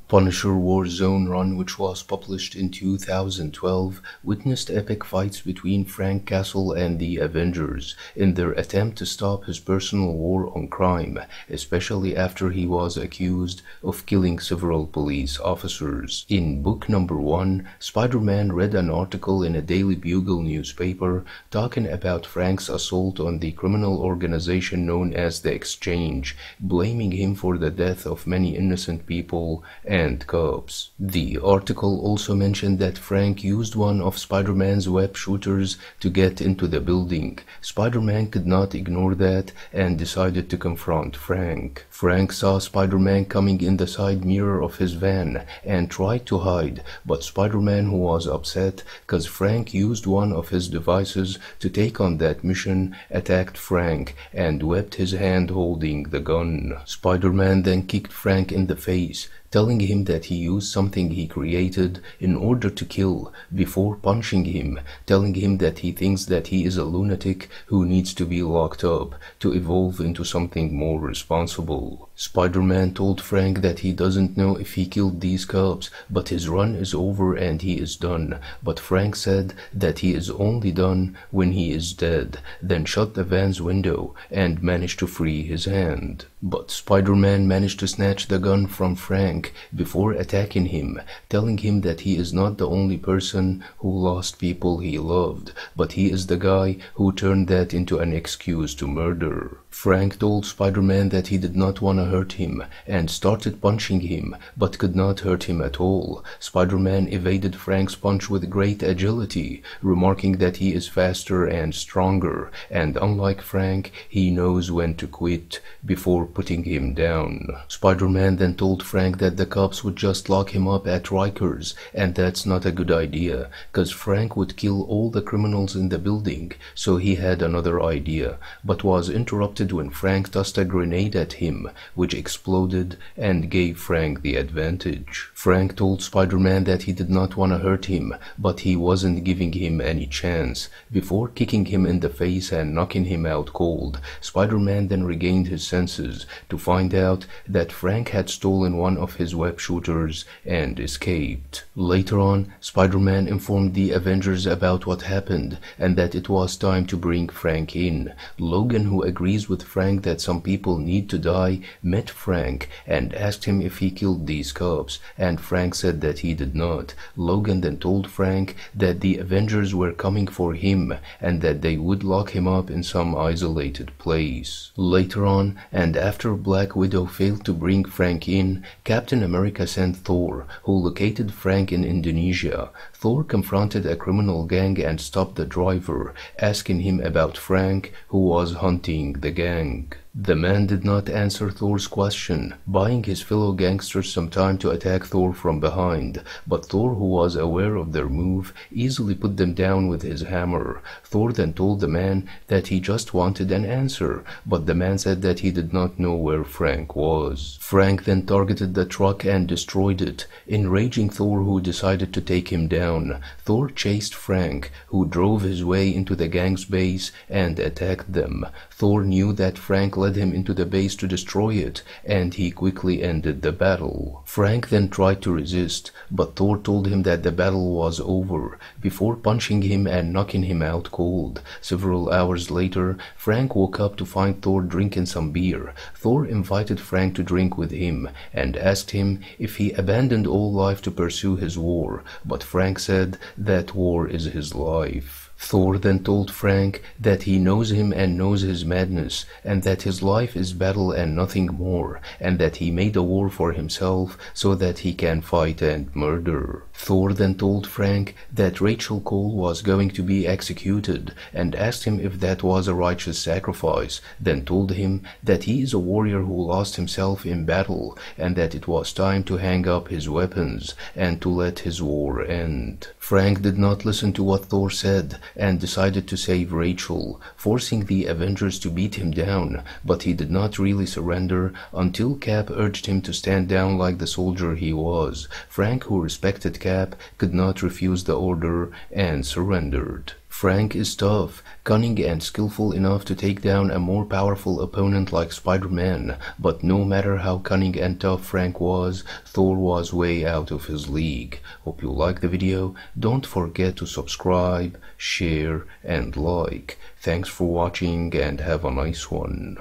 Punisher Warzone run, which was published in 2012, witnessed epic fights between Frank Castle and the Avengers in their attempt to stop his personal war on crime, especially after he was accused of killing several police officers. In book number 1, Spider-Man read an article in a Daily Bugle newspaper talking about Frank's assault on the criminal organization known as the Exchange, blaming him for the death of many innocent people and cops. The article also mentioned that Frank used one of Spider-Man's web shooters to get into the building. Spider-Man could not ignore that and decided to confront Frank. Frank saw Spider-Man coming in the side mirror of his van and tried to hide, but Spider-Man, who was upset because Frank used one of his devices to take on that mission, attacked Frank and whipped his hand holding the gun. Spider-Man then kicked Frank in the face, telling him that he used something he created in order to kill, before punching him, telling him that he thinks that he is a lunatic who needs to be locked up to evolve into something more responsible. Spider-Man told Frank that he doesn't know if he killed these cops, but his run is over and he is done. But Frank said that he is only done when he is dead, then shut the van's window and managed to free his hand. But Spider-Man managed to snatch the gun from Frank before attacking him, telling him that he is not the only person who lost people he loved, but he is the guy who turned that into an excuse to murder. Frank told Spider-Man that he did not want to hurt him and started punching him, but could not hurt him at all. Spider-Man evaded Frank's punch with great agility, remarking that he is faster and stronger, and unlike Frank, he knows when to quit before putting him down. Spider-Man then told Frank that the cops would just lock him up at Rikers, and that's not a good idea, cause Frank would kill all the criminals in the building, so he had another idea, but was interrupted when Frank tossed a grenade at him, which exploded and gave Frank the advantage. Frank told Spider-Man that he did not want to hurt him, but he wasn't giving him any chance. Before kicking him in the face and knocking him out cold, Spider-Man then regained his senses to find out that Frank had stolen one of his web shooters and escaped. Later on, Spider-Man informed the Avengers about what happened and that it was time to bring Frank in. Logan, who agrees with Frank that some people need to die, met Frank and asked him if he killed these cops, and Frank said that he did not. Logan then told Frank that the Avengers were coming for him and that they would lock him up in some isolated place. Later on, and after Black Widow failed to bring Frank in, Captain America sent Thor, who located Frank in Indonesia. Thor confronted a criminal gang and stopped the driver, asking him about Frank, who was hunting the gang. The man did not answer Thor's question, buying his fellow gangsters some time to attack Thor from behind, but Thor, who was aware of their move, easily put them down with his hammer. Thor then told the man that he just wanted an answer, but the man said that he did not know where Frank was. Frank then targeted the truck and destroyed it, enraging Thor, who decided to take him down. Thor chased Frank, who drove his way into the gang's base and attacked them. Thor knew that Frank led him into the base to destroy it, and he quickly ended the battle. Frank then tried to resist, but Thor told him that the battle was over, before punching him and knocking him out cold. Several hours later, Frank woke up to find Thor drinking some beer. Thor invited Frank to drink with him, and asked him if he abandoned all life to pursue his war, but Frank said that war is his life. Thor then told Frank that he knows him and knows his madness, and that his life is battle and nothing more, and that he made a war for himself so that he can fight and murder. Thor then told Frank that Rachel Cole was going to be executed, and asked him if that was a righteous sacrifice, then told him that he is a warrior who lost himself in battle, and that it was time to hang up his weapons and to let his war end. Frank did not listen to what Thor said and decided to save Rachel, forcing the Avengers to beat him down, but he did not really surrender until Cap urged him to stand down like the soldier he was. Frank, who respected Cap, could not refuse the order and surrendered. Frank is tough, cunning and skillful enough to take down a more powerful opponent like Spider-Man, but no matter how cunning and tough Frank was, Thor was way out of his league. Hope you liked the video. Don't forget to subscribe, share, and like. Thanks for watching and have a nice one.